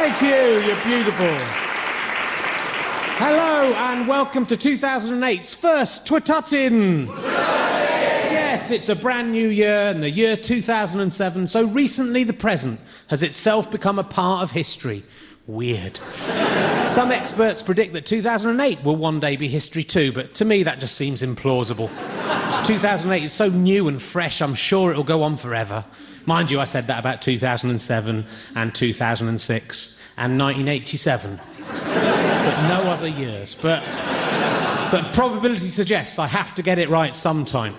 Thank you, you're beautiful. Hello and welcome to 2008's first Twttin. Yes, it's a brand new year and the year 2007, so recently the present has itself become a part of history. Weird. Some experts predict that 2008 will one day be history too, but to me that just seems implausible. 2008 is so new and fresh, I'm sure it'll go on forever. Mind you, I said that about 2007 and 2006 and 1987. But no other years. But probability suggests I have to get it right sometime.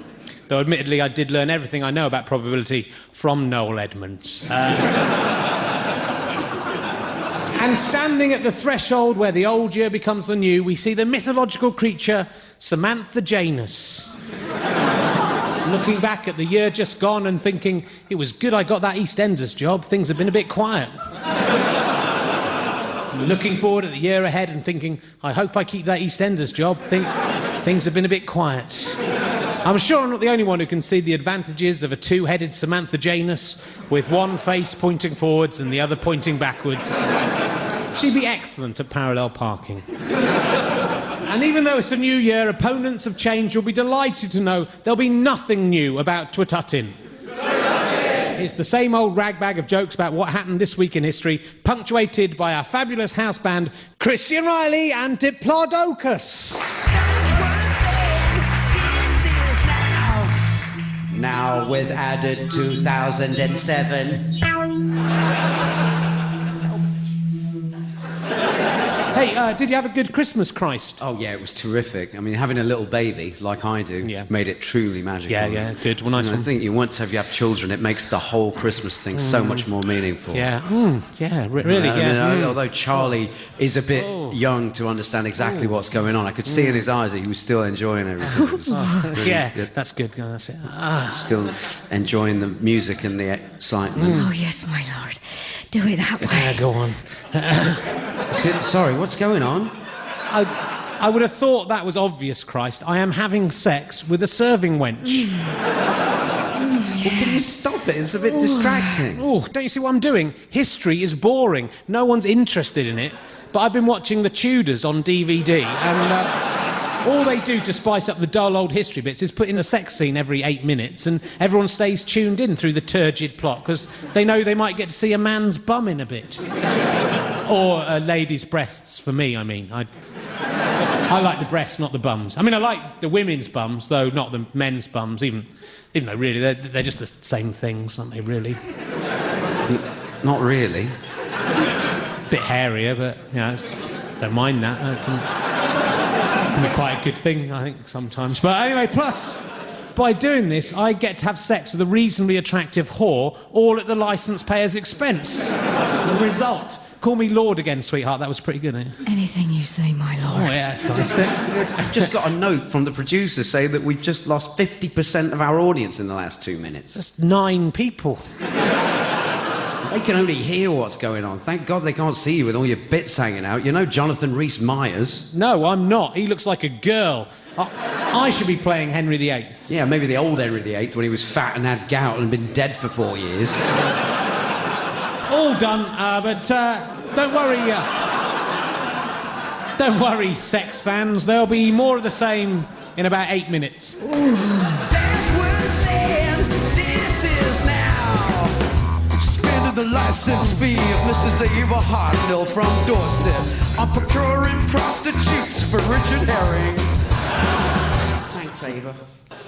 Though admittedly I did learn everything I know about probability from Noel Edmonds. And standing at the threshold where the old year becomes the new, we see the mythological creature Samantha Janus. Looking back at the year just gone and thinking, it was good I got that EastEnders job, things have been a bit quiet. Looking forward at the year ahead and thinking, I hope I keep that EastEnders job, things have been a bit quiet. I'm sure I'm not the only one who can see the advantages of a two-headed Samantha Janus with one face pointing forwards and the other pointing backwards. She'd be excellent at parallel parking. And even though it's a new year, opponents of change will be delighted to know there'll be nothing new about Twttin. It's the same old ragbag of jokes about what happened this week in history, punctuated by our fabulous house band, Christian Reilly and Diplodocus. Now with added 2007. Hey, did you have a good Christmas, Christ? Oh, yeah, it was terrific. I mean, having a little baby, like I do, made it truly magical. Yeah, good. Well, nice one. I think once you have children, it makes the whole Christmas thing so much more meaningful. Yeah, really, yeah. I mean, although Charlie is a bit young to understand exactly what's going on, I could see in his eyes that he was still enjoying everything. Yeah, that's good. That's it. Still enjoying the music and the excitement. Oh, yes, my lord. Do it that way. Yeah, go on. Sorry, what's going on? I would have thought that was obvious, Christ. I am having sex with a serving wench. Well, can you stop it? It's a bit distracting. Oh, don't you see what I'm doing? History is boring. No one's interested in it. But I've been watching The Tudors on DVD, and all they do to spice up the dull old history bits is put in a sex scene every 8 minutes, and everyone stays tuned in through the turgid plot, because they know they might get to see a man's bum in a bit. Or a lady's breasts, for me, I mean. I like the breasts, not the bums. I mean, I like the women's bums, though not the men's bums, even though, really, they're just the same things, aren't they, really? Not really. Bit hairier, but, you know, don't mind that. It can be quite a good thing, I think, sometimes. But anyway, plus, by doing this, I get to have sex with a reasonably attractive whore, all at the licence payer's expense. The result... Call me Lord again, sweetheart. That was pretty good, eh? Anything you say, my lord. Oh, yeah, that's nice. I've just got a note from the producer saying that we've just lost 50% of our audience in the last 2 minutes. That's 9 people. They can only hear what's going on. Thank God they can't see you with all your bits hanging out. You know Jonathan Rhys-Myers? No, I'm not. He looks like a girl. I should be playing Henry VIII. Yeah, maybe the old Henry VIII when he was fat and had gout and been dead for 4 years. All done, but don't worry. Don't worry, sex fans. There'll be more of the same in about 8 minutes. That was then, this is now. Spending the license fee of Mrs. Ava Hartnell from Dorset on procuring prostitutes for Richard Herring. Thanks, Ava.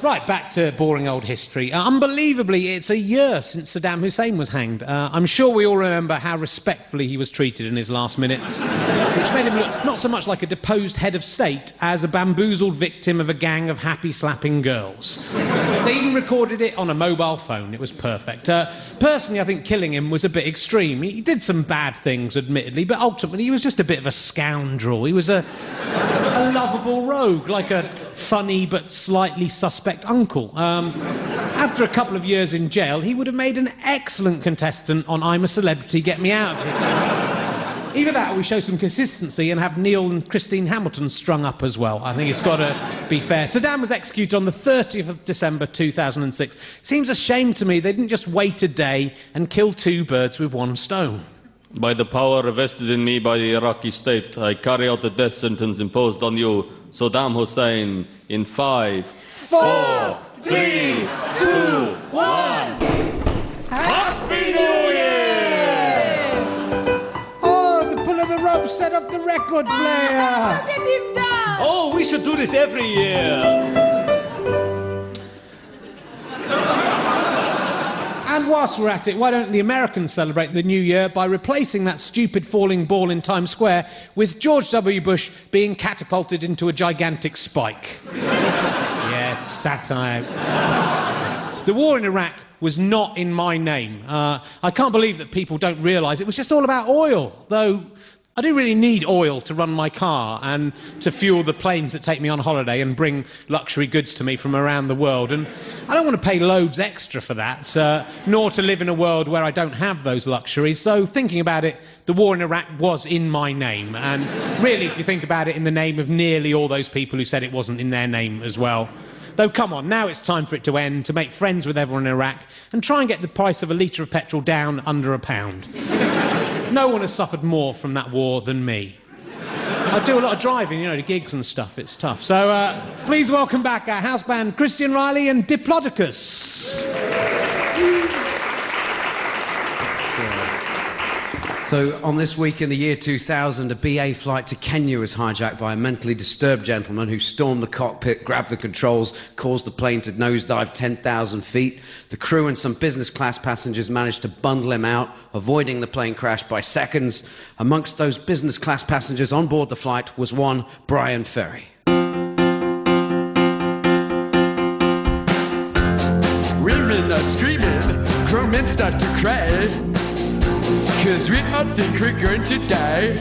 Right, back to boring old history. Unbelievably, it's a year since Saddam Hussein was hanged. I'm sure we all remember how respectfully he was treated in his last minutes, which made him look not so much like a deposed head of state as a bamboozled victim of a gang of happy-slapping girls. They even recorded it on a mobile phone. It was perfect. Personally, I think killing him was a bit extreme. He did some bad things, admittedly, but ultimately he was just a bit of a scoundrel. He was a lovable rogue, like a funny but slightly suspect uncle. After a couple of years in jail, he would have made an excellent contestant on I'm a Celebrity, Get Me Out of Here. Either that or we show some consistency and have Neil and Christine Hamilton strung up as well. I think it's got to be fair. Saddam was executed on the 30th of December 2006. Seems a shame to me they didn't just wait a day and kill 2 birds with 1 stone. By the power vested in me by the Iraqi state, I carry out the death sentence imposed on you, Saddam Hussein, in 5, 4, 3, 2, 1. Happy New Year! Oh, the pull of the rope set off the record player. Get him down! Oh, we should do this every year. And whilst we're at it, why don't the Americans celebrate the new year by replacing that stupid falling ball in Times Square with George W. Bush being catapulted into a gigantic spike? Yeah, satire. The war in Iraq was not in my name. I can't believe that people don't realise it was just all about oil, though I do really need oil to run my car and to fuel the planes that take me on holiday and bring luxury goods to me from around the world. And I don't want to pay loads extra for that, nor to live in a world where I don't have those luxuries. So thinking about it, the war in Iraq was in my name. And really, if you think about it, in the name of nearly all those people who said it wasn't in their name as well. Though, come on, now it's time for it to end, to make friends with everyone in Iraq and try and get the price of a litre of petrol down under £1. No one has suffered more from that war than me. I do a lot of driving, to gigs and stuff. It's tough. So please welcome back our house band Christian Reilly and Diplodocus. So, on this week in the year 2000, a BA flight to Kenya was hijacked by a mentally disturbed gentleman who stormed the cockpit, grabbed the controls, caused the plane to nosedive 10,000 feet. The crew and some business class passengers managed to bundle him out, avoiding the plane crash by seconds. Amongst those business class passengers on board the flight was one Brian Ferry. Women are screaming, grown men start to cry, 'cause we all think we're going to die.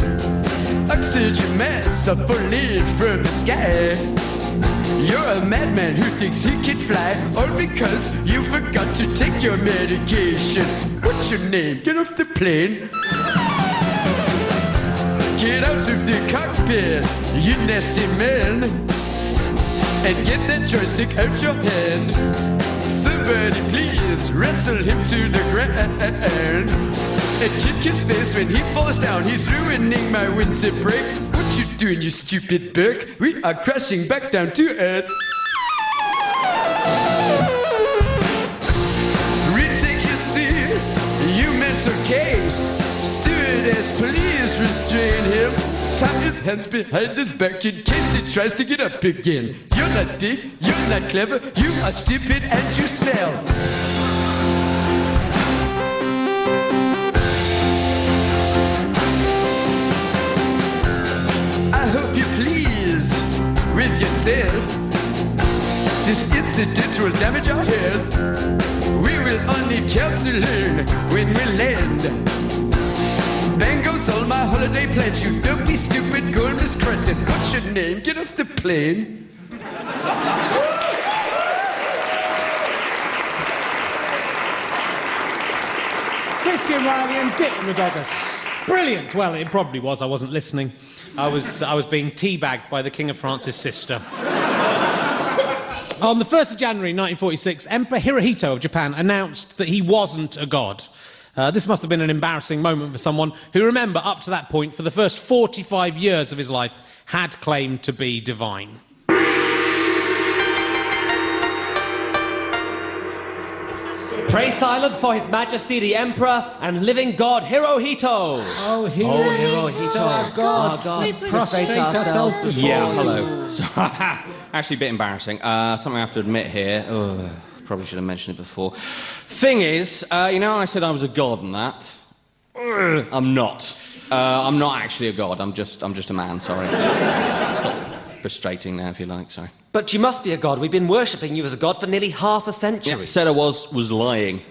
Oxygen masks are falling from the sky. You're a madman who thinks he can fly, all because you forgot to take your medication. What's your name? Get off the plane. Get out of the cockpit, you nasty man, and get that joystick out your hand. Somebody please wrestle him to the ground and kick his face when he falls down. He's ruining my winter break. What you doing, you stupid Burke? We are crashing back down to earth. Retake your seat, you mental case. Stewardess, please restrain him. Tie his hands behind his back in case he tries to get up again. You're not big, you're not clever, you are stupid and you smell. I hope you're pleased with yourself. This incident will damage our health. We will all need counseling when we land. Bang goes all my holiday plans. You don't be stupid, go Miss Crescent. What's your name? Get off the plane. Christian Reilly and Diplodocus. Brilliant. Well, it probably was. I wasn't listening. I was being teabagged by the King of France's sister. On the 1st of January 1946, Emperor Hirohito of Japan announced that he wasn't a god. This must have been an embarrassing moment for someone who, remember, up to that point, for the first 45 years of his life, had claimed to be divine. Pray silence for His Majesty the Emperor and living God Hirohito. Oh, Hirohito, our God. We prostrate ourselves before Yeah, hello. So, actually a bit embarrassing. Something I have to admit here. Oh, probably should have mentioned it before. Thing is, I said I was a god and that. I'm not. I'm not actually a god. I'm just a man, sorry. Stop frustrating now, if you like, sorry. But you must be a god. We've been worshipping you as a god for nearly half a century. Yeah, said I was lying.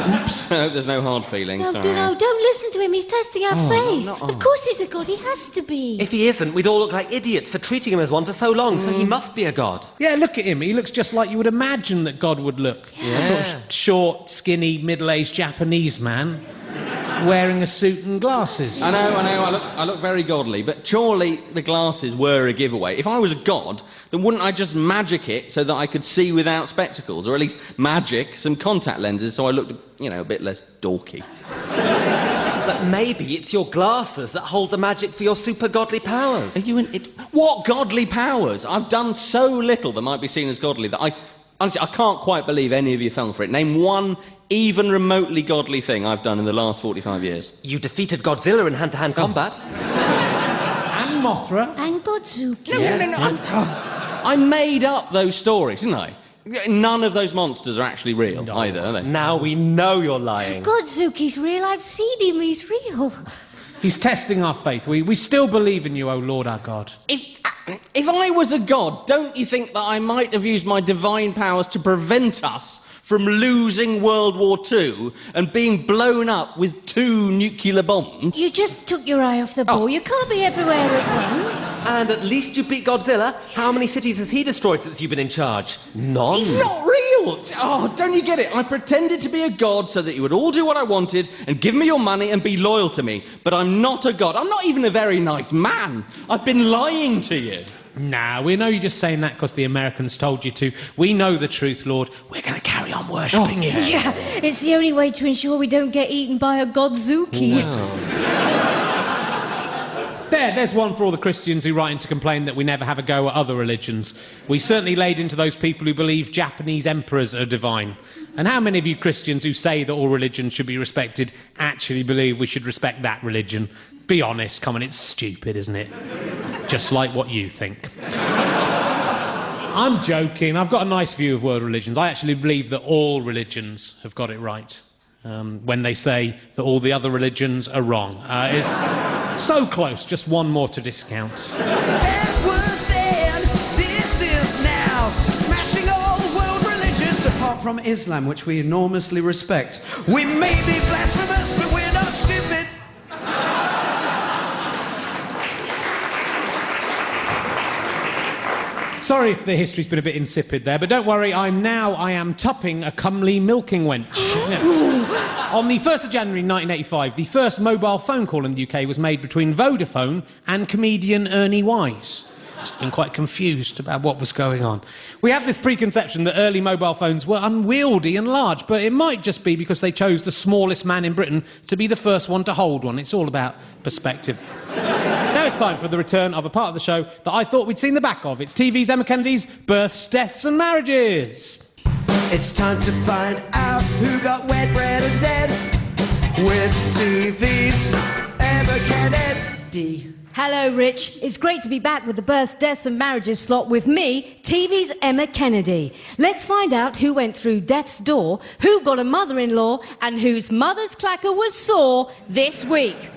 Oops. I hope there's no hard feelings. No, sorry. don't listen to him. He's testing our faith. no. Of course he's a god. He has to be. If he isn't, we'd all look like idiots for treating him as one for so long, so he must be a god. Yeah, look at him. He looks just like you would imagine that God would look. Yeah. A sort of short, skinny, middle-aged Japanese man wearing a suit and glasses. I know. I look very godly, but surely the glasses were a giveaway. If I was a god, then wouldn't I just magic it so that I could see without spectacles, or at least magic some contact lenses so I looked, a bit less dorky? Maybe it's your glasses that hold the magic for your super godly powers. Are you in it? What godly powers? I've done so little that might be seen as godly that honestly, I can't quite believe any of you fell for it. Name one even remotely godly thing I've done in the last 45 years. You defeated Godzilla in hand-to-hand combat. And Mothra. And Godzuki. No. I made up those stories, didn't I? None of those monsters are actually real either, are they? Now we know you're lying. Godzuki's real. I've seen him. He's real. He's testing our faith. We still believe in you, O Lord our God. If I was a god, don't you think that I might have used my divine powers to prevent us from losing World War II and being blown up with 2 nuclear bombs? You just took your eye off the ball. You can't be everywhere at once. And at least you beat Godzilla. How many cities has he destroyed since you've been in charge? None. He's not real! Oh, don't you get it? I pretended to be a god so that you would all do what I wanted and give me your money and be loyal to me. But I'm not a god. I'm not even a very nice man. I've been lying to you. Nah, we know you're just saying that because the Americans told you to. We know the truth, Lord. We're going to carry on worshipping you. Yeah, it's the only way to ensure we don't get eaten by a Godzuki. There's one for all the Christians who write in to complain that we never have a go at other religions. We certainly laid into those people who believe Japanese emperors are divine. And how many of you Christians who say that all religions should be respected actually believe we should respect that religion? Be honest, come on, it's stupid, isn't it? Just like what you think. I'm joking. I've got a nice view of world religions. I actually believe that all religions have got it right. When they say that all the other religions are wrong. It's so close, just one more to discount. That was then, this is now, smashing all world religions. Apart from Islam, which we enormously respect. We may be blasphemous, but we're not stupid. Sorry if the history's been a bit insipid there, but don't worry, I am topping a comely milking wench. On the 1st of January 1985, the first mobile phone call in the UK was made between Vodafone and comedian Ernie Wise. Just been quite confused about what was going on. We have this preconception that early mobile phones were unwieldy and large, but it might just be because they chose the smallest man in Britain to be the first one to hold one. It's all about perspective. Now it's time for the return of a part of the show that I thought we'd seen the back of. It's TV's Emma Kennedy's Births, Deaths and Marriages. It's time to find out who got wet, bread and dead with TV's Emma Kennedy. Hello, Rich. It's great to be back with the Births, Deaths and Marriages slot with me, TV's Emma Kennedy. Let's find out who went through death's door, who got a mother-in-law, and whose mother's clacker was sore this week.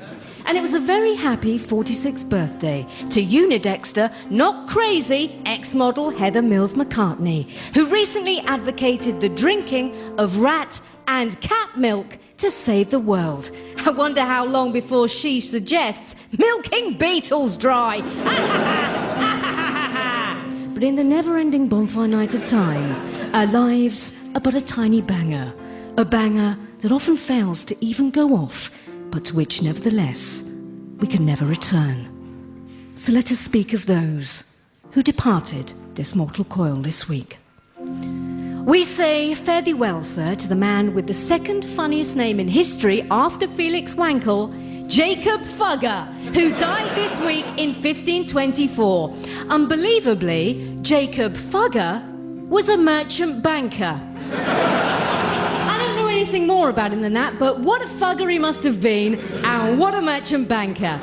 And it was a very happy 46th birthday to Unidexter, not crazy, ex-model Heather Mills-McCartney, who recently advocated the drinking of rat and cat milk to save the world. I wonder how long before she suggests milking beetles dry. But in the never-ending bonfire night of time, our lives are but a tiny banger. A banger that often fails to even go off, but to which, nevertheless, we can never return. So let us speak of those who departed this mortal coil this week. We say fare thee well, sir, to the man with the second funniest name in history after Felix Wankel, Jacob Fugger, who died this week in 1524. Unbelievably, Jacob Fugger was a merchant banker. I don't know anything more about him than that, but what a fugger he must have been, and what a merchant banker.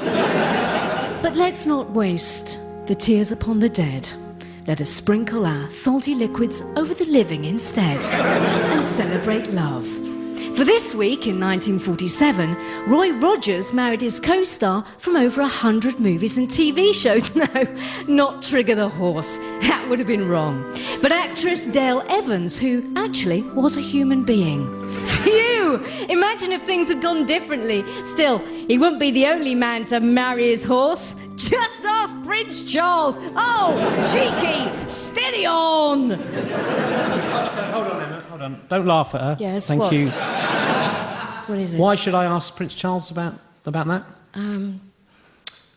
But let's not waste the tears upon the dead. Let us sprinkle our salty liquids over the living instead and celebrate love. For this week, in 1947, Roy Rogers married his co-star from over 100 movies and TV shows. No, not Trigger the Horse. That would have been wrong. But actress Dale Evans, who actually was a human being. Phew! Imagine if things had gone differently. Still, he wouldn't be the only man to marry his horse. Just ask Prince Charles. Oh, cheeky! Steady on! Hold on, Emma, hold on. Don't laugh at her. Yes, Thank what? you. What is it? Why should I ask Prince Charles about that?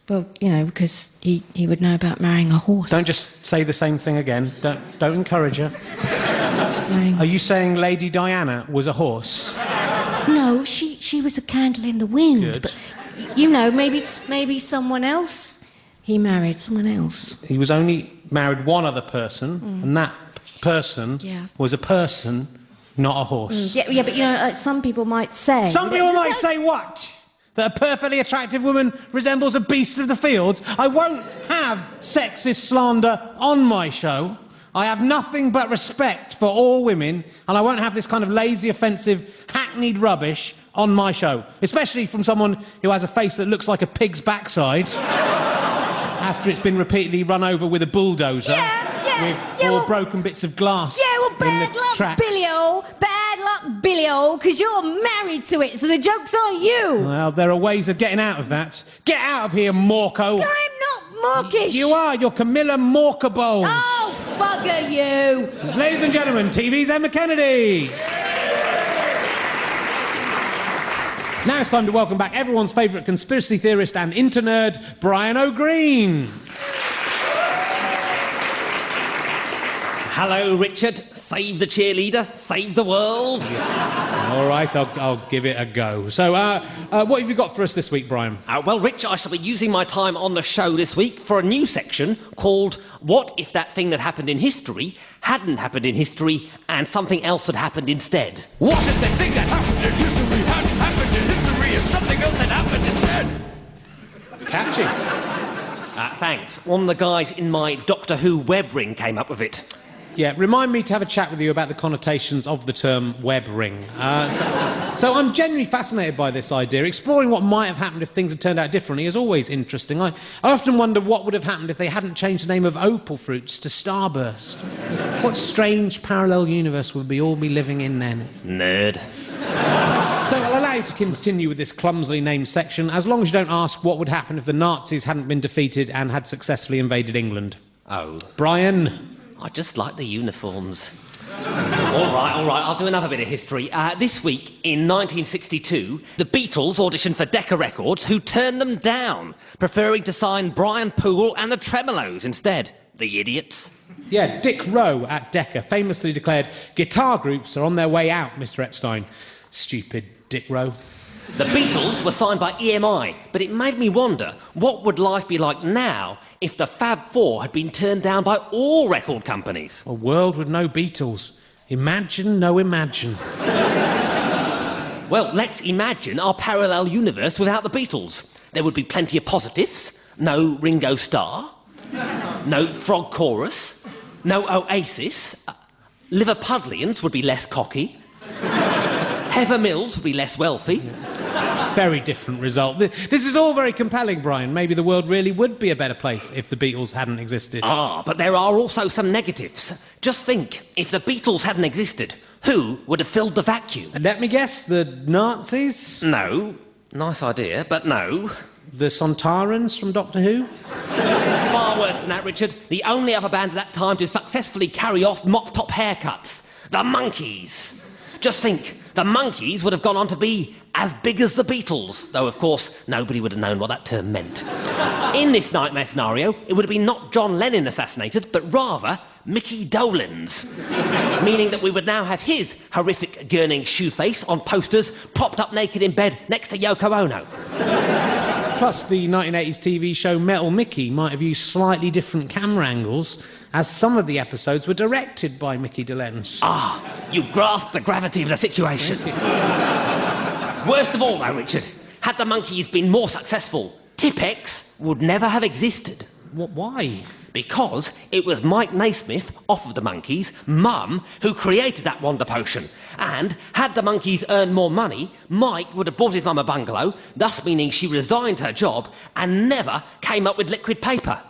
Well, you know, because he would know about marrying a horse. Don't just say the same thing again. Don't encourage her. Are you saying Lady Diana was a horse? No, she she was a candle in the wind. Good. But, you know, maybe someone else. He married someone else. He was only married one other person, and that person was a person, not a horse. Yeah, but, you know, some people might say... Some people might say what? That a perfectly attractive woman resembles a beast of the fields? I won't have sexist slander on my show. I have nothing but respect for all women, and I won't have this kind of lazy, offensive, hackneyed rubbish on my show, especially from someone who has a face that looks like a pig's backside after it's been repeatedly run over with a bulldozer with all broken bits of glass. Yeah, well, in bad the luck, tracks. Billy-o. Bad luck, Billy-o, because you're married to it, so the joke's on you. Well, there are ways of getting out of that. Get out of here, Morco. I'm not mawkish. You are. You're Camilla Morkabowles. Oh, fugger you. Ladies and gentlemen, TV's Emma Kennedy. Now it's time to welcome back everyone's favourite conspiracy theorist and internerd, Brian O'Green. Hello, Richard. Save the cheerleader, save the world. All right, I'll give it a go. So, what have you got for us this week, Brian? Well, Rich, I shall be using my time on the show this week for a new section called What If That Thing That Happened in History Hadn't Happened in History and Something Else Had Happened Instead? What if the thing that happened in history hadn't happened in history and something else had happened instead? Catchy. Thanks. One of the guys in my Doctor Who web ring came up with it. Yeah, remind me to have a chat with you about the connotations of the term web ring. So I'm genuinely fascinated by this idea. Exploring what might have happened if things had turned out differently is always interesting. I often wonder what would have happened if they hadn't changed the name of opal fruits to Starburst. What strange parallel universe would we all be living in then? Nerd. So I'll allow you to continue with this clumsily named section, as long as you don't ask what would happen if the Nazis hadn't been defeated and had successfully invaded England. Oh. Brian... I just like the uniforms. All right, I'll do another bit of history. This week, in 1962, the Beatles auditioned for Decca Records, who turned them down, preferring to sign Brian Poole and the Tremolos instead. The idiots. Yeah, Dick Rowe at Decca famously declared, "Guitar groups are on their way out, Mr. Epstein." Stupid Dick Rowe. The Beatles were signed by EMI, but it made me wonder, what would life be like now if the Fab Four had been turned down by all record companies? A world with no Beatles. Imagine, no imagine. Well, let's imagine our parallel universe without the Beatles. There would be plenty of positives. No Ringo Starr. No Frog Chorus. No Oasis. Liverpudlians would be less cocky. Heather Mills would be less wealthy. Very different result. This is all very compelling, Brian. Maybe the world really would be a better place if the Beatles hadn't existed. But there are also some negatives. Just think, if the Beatles hadn't existed, who would have filled the vacuum? Let me guess, the Nazis? No. Nice idea, but no. The Sontarans from Doctor Who? Far worse than that, Richard. The only other band at that time to successfully carry off mop-top haircuts. The Monkees. Just think, the Monkees would have gone on to be as big as the Beatles, though, of course, nobody would have known what that term meant. In this nightmare scenario, it would have been not John Lennon assassinated, but rather Mickey Dolenz, meaning that we would now have his horrific gurning shoe face on posters propped up naked in bed next to Yoko Ono. Plus, the 1980s TV show Metal Mickey might have used slightly different camera angles, as some of the episodes were directed by Mickey Dolenz. You grasp the gravity of the situation. Worst of all, though, Richard, had the Monkees been more successful, Tipp-Ex would never have existed. Why? Because it was Mike Naismith, off of the Monkees, mum, who created that wonder potion. And had the Monkees earned more money, Mike would have bought his mum a bungalow, thus meaning she resigned her job and never came up with liquid paper.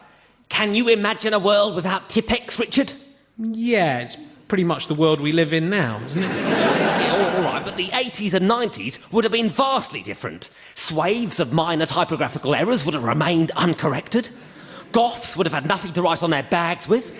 Can you imagine a world without Tipp-Ex, Richard? Yeah, it's pretty much the world we live in now, isn't it? Yeah, all right, but the 80s and 90s would have been vastly different. Swathes of minor typographical errors would have remained uncorrected. Goths would have had nothing to write on their bags with.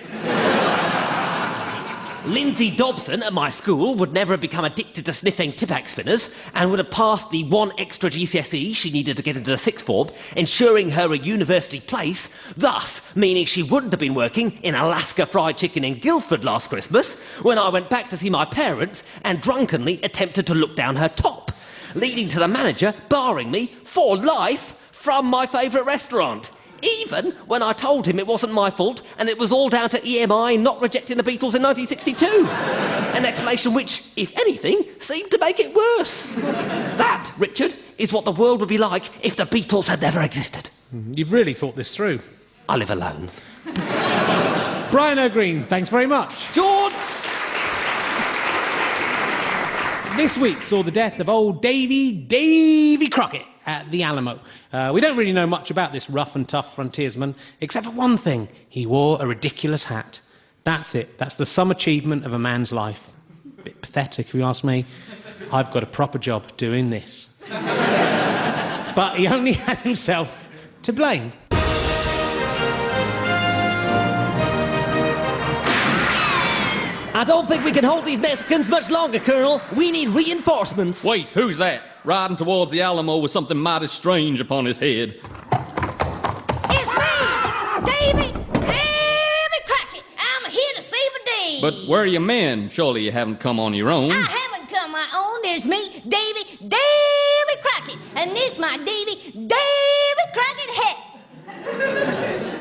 Lindsay Dobson at my school would never have become addicted to sniffing Tipp-Ex spinners and would have passed the one extra GCSE she needed to get into the sixth form, ensuring her a university place, thus meaning she wouldn't have been working in Alaska Fried Chicken in Guildford last Christmas when I went back to see my parents and drunkenly attempted to look down her top. leading to the manager barring me for life from my favourite restaurant. Even when I told him it wasn't my fault and it was all down to EMI not rejecting the Beatles in 1962. An explanation which, if anything, seemed to make it worse. That, Richard, is what the world would be like if the Beatles had never existed. You've really thought this through. I live alone. Brian O'Green, thanks very much. George! This week saw the death of old Davy Crockett at the Alamo. We don't really know much about this rough and tough frontiersman, except for one thing. He wore a ridiculous hat. That's it. That's the sum achievement of a man's life. A bit pathetic, if you ask me. I've got a proper job doing this. But he only had himself to blame. I don't think we can hold these Mexicans much longer, Colonel. We need reinforcements. Wait, who's that? Riding towards the Alamo with something mighty strange upon his head. It's me, Davy Crockett. I'm here to save a day. But where are your men? Surely you haven't come on your own. I haven't come my own. There's me, Davy Crockett, and this my Davy Crockett hat.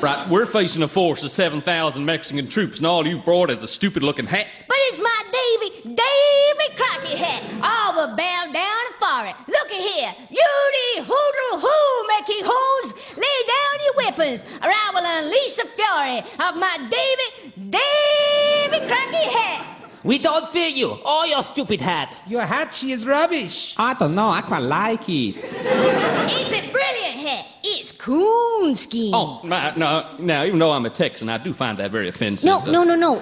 Right, we're facing a force of 7,000 Mexican troops, and all you've brought is a stupid-looking hat. But it's my Davy Crockett hat. All but bow down and for it. Looky here. Yoody hoodle hoo, Mickey hoos. Lay down your weapons, or I will unleash the fury of my Davy Crockett hat. We don't fear you or your stupid hat. Your hat, she is rubbish. I don't know, I quite like it. It's a brilliant hat. It's coonskin. Oh, no, even though I'm a Texan, I do find that very offensive. No.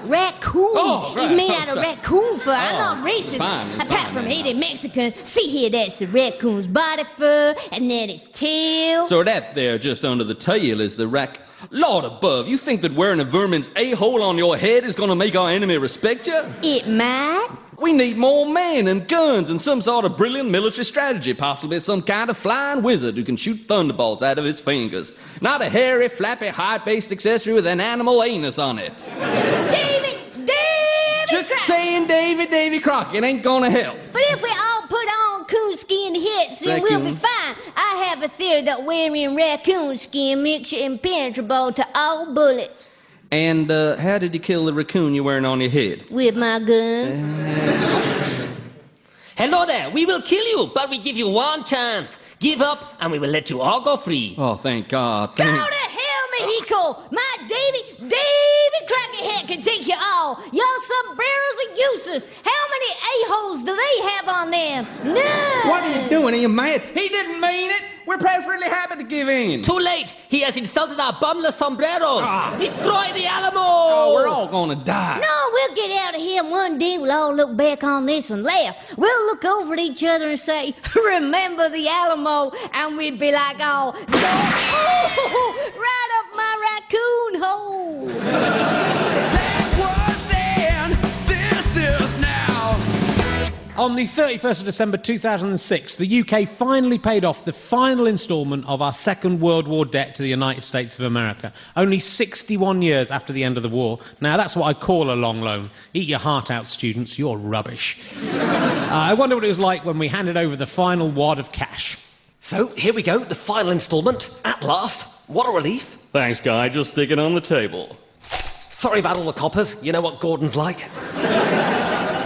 Raccoon. Oh, right. It's made out of Sorry. raccoon fur. I'm not racist. It's Apart fine, from man. hating Mexican, see here, that's the raccoon's body fur, and then its tail. So that there, just under the tail, is the rack. Lord above, you think that wearing a vermin's a-hole on your head is gonna make our enemy respect you? It might. We need more men and guns and some sort of brilliant military strategy, possibly some kind of flying wizard who can shoot thunderbolts out of his fingers. Not a hairy, flappy, high-based accessory with an animal anus on it. Davy Just Crockett. saying Davy Crockett ain't gonna help. But if we all put on coonskin hats, then we'll be Raccoon. fine. I have a theory that wearing raccoon skin makes you impenetrable to all bullets. And how did you kill the raccoon you're wearing on your head? With my gun. Hello there. We will kill you, but we give you one chance. Give up, and we will let you all go free. Oh, thank God. Go to hell, Mexico! My Davy Crockett hat can take you all. Your sombreros are useless. How many a-holes do they have on them? None. What are you doing? Are you mad? He didn't mean it. We're perfectly happy to give in. Too late. He has insulted our bumless sombreros. Destroy the Alamo. Oh, we're all gonna die. No, we'll get out of here, and one day we'll all look back on this and laugh. We'll look over at each other and say, remember the Alamo? And we'd be like, oh, no. Ooh, right up my raccoon hole. That was then, this is now. On the 31st of December 2006, the UK finally paid off the final instalment of our Second World War debt to the United States of America, only 61 years after the end of the war. Now, that's what I call a long loan. Eat your heart out, students, you're rubbish. I wonder what it was like when we handed over the final wad of cash. So, here we go, the final instalment. At last. What a relief. Thanks, Guy. Just stick it on the table. Sorry about all the coppers. You know what Gordon's like.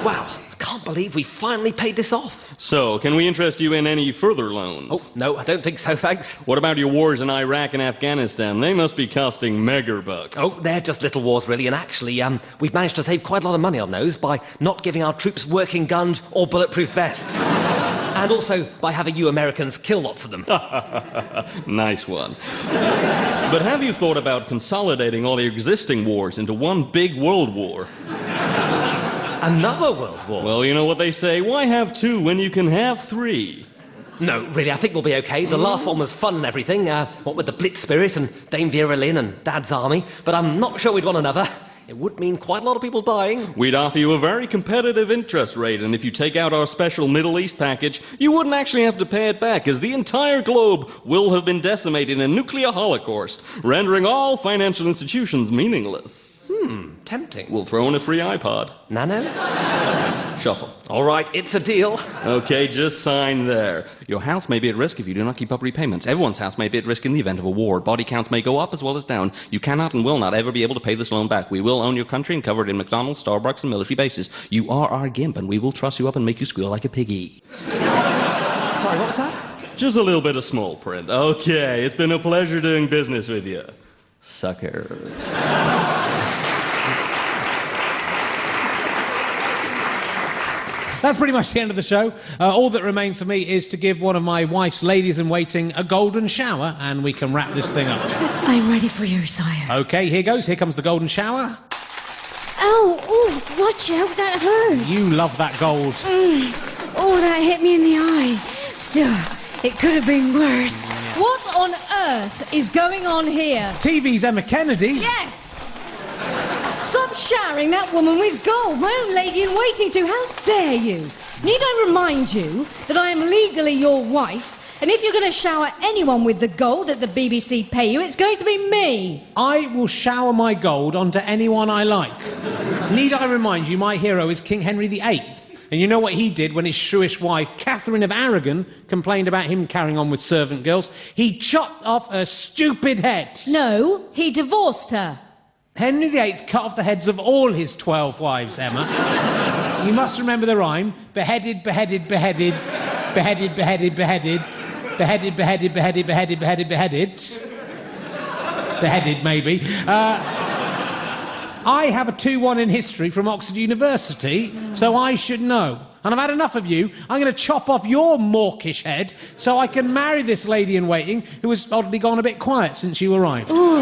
Wow, I can't believe we finally paid this off. So, can we interest you in any further loans? Oh, no, I don't think so, thanks. What about your wars in Iraq and Afghanistan? They must be costing megabucks. Oh, they're just little wars, really, and actually, we've managed to save quite a lot of money on those by not giving our troops working guns or bulletproof vests. And also by having you Americans kill lots of them. Nice one. But have you thought about consolidating all your existing wars into one big world war? Another world war? Well, you know what they say, why have two when you can have three? No, really, I think we'll be okay. The last one was fun and everything, what with the Blitz Spirit and Dame Vera Lynn and Dad's Army, but I'm not sure we'd want another. It would mean quite a lot of people dying. We'd offer you a very competitive interest rate, and if you take out our special Middle East package, you wouldn't actually have to pay it back, as the entire globe will have been decimated in a nuclear holocaust, rendering all financial institutions meaningless. Tempting. We'll throw in a free iPod. Nano? Shuffle. All right, it's a deal. Okay, just sign there. Your house may be at risk if you do not keep up repayments. Everyone's house may be at risk in the event of a war. Body counts may go up as well as down. You cannot and will not ever be able to pay this loan back. We will own your country and cover it in McDonald's, Starbucks, and military bases. You are our gimp, and we will truss you up and make you squeal like a piggy. Sorry, what was that? Just a little bit of small print. Okay, it's been a pleasure doing business with you. Sucker. That's pretty much the end of the show. All that remains for me is to give one of my wife's ladies-in-waiting a golden shower, and we can wrap this thing up. I'm ready for you, sire. Okay, here goes. Here comes the golden shower. Oh, watch out, that hurts. You love that gold. Oh, that hit me in the eye. Still, it could have been worse. What on earth is going on here? TV's Emma Kennedy. Yes! Stop showering that woman with gold, my own lady-in-waiting to. How dare you? Need I remind you that I am legally your wife, and if you're going to shower anyone with the gold that the BBC pay you, it's going to be me. I will shower my gold onto anyone I like. Need I remind you, my hero is King Henry VIII. And you know what he did when his shrewish wife, Catherine of Aragon, complained about him carrying on with servant girls? He chopped off her stupid head. No, he divorced her. Henry VIII cut off the heads of all his 12 wives, Emma. You must remember the rhyme. Beheaded, beheaded, beheaded, beheaded, beheaded, beheaded, beheaded, beheaded, beheaded, beheaded, beheaded, beheaded. Beheaded, maybe. I have a 2-1 in history from Oxford University, so I should know. And I've had enough of you. I'm going to chop off your mawkish head so I can marry this lady-in-waiting who has oddly gone a bit quiet since you arrived. Oh,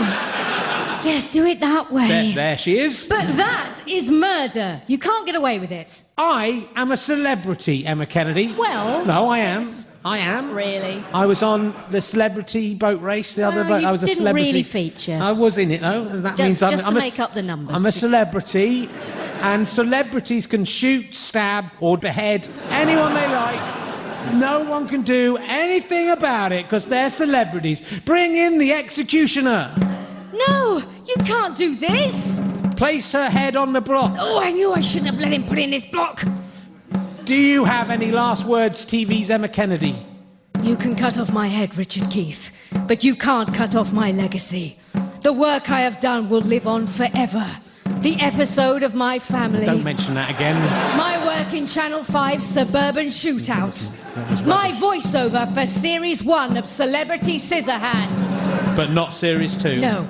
yes, do it that way. There she is. But that is murder. You can't get away with it. I am a celebrity, Emma Kennedy. Well... No, I am. I am. Really? I was on the celebrity boat race, the other boat. You I was a didn't celebrity. really feature. I was in it, though. That means I'm just to a make up the numbers. I'm a celebrity, and celebrities can shoot, stab, or behead anyone they like. No one can do anything about it because they're celebrities. Bring in the executioner. No, you can't do this. Place her head on the block. Oh, I knew I shouldn't have let him put in this block. Do you have any last words, TV's Emma Kennedy? You can cut off my head, Richard Keith, but you can't cut off my legacy. The work I have done will live on forever. The episode of my family. Don't mention that again. My work in Channel 5's Suburban Shootout. My voiceover for Series 1 of Celebrity Scissorhands. But not Series 2. No.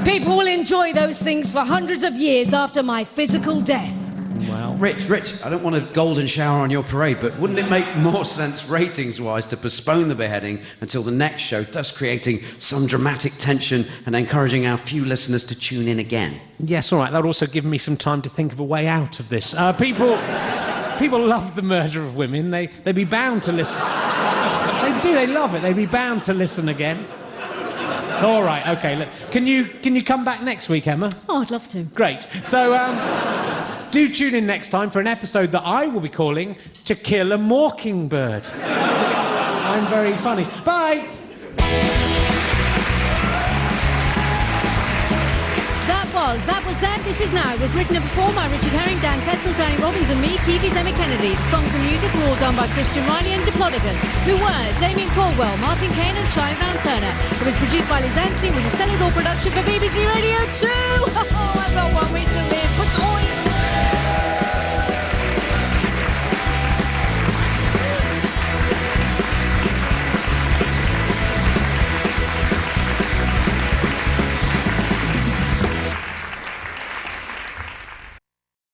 People will enjoy those things for hundreds of years after my physical death. Well, Rich, I don't want a golden shower on your parade, but wouldn't it make more sense ratings-wise to postpone the beheading until the next show, thus creating some dramatic tension and encouraging our few listeners to tune in again? yes, all right. That would also give me some time to think of a way out of this. People love the murder of women. They'd be bound to listen. They do. They love it. They'd be bound to listen again. All right. Okay. Look, can you come back next week, Emma? Oh, I'd love to. Great. So, do tune in next time for an episode that I will be calling To Kill a Mockingbird. I'm very funny. Bye! That was Then, This Is Now. It was written and performed by Richard Herring, Dan Tetsell, Danny Robbins and me, TV's Emma Kennedy. The songs and music were all done by Christian Reilly and Diplodocus, who were Damien Caldwell, Martin Kane and Charlie Brown Turner. It was produced by Liz Anstey. It was a Cellar Door production for BBC Radio 2. Oh, I've got 1 week to live.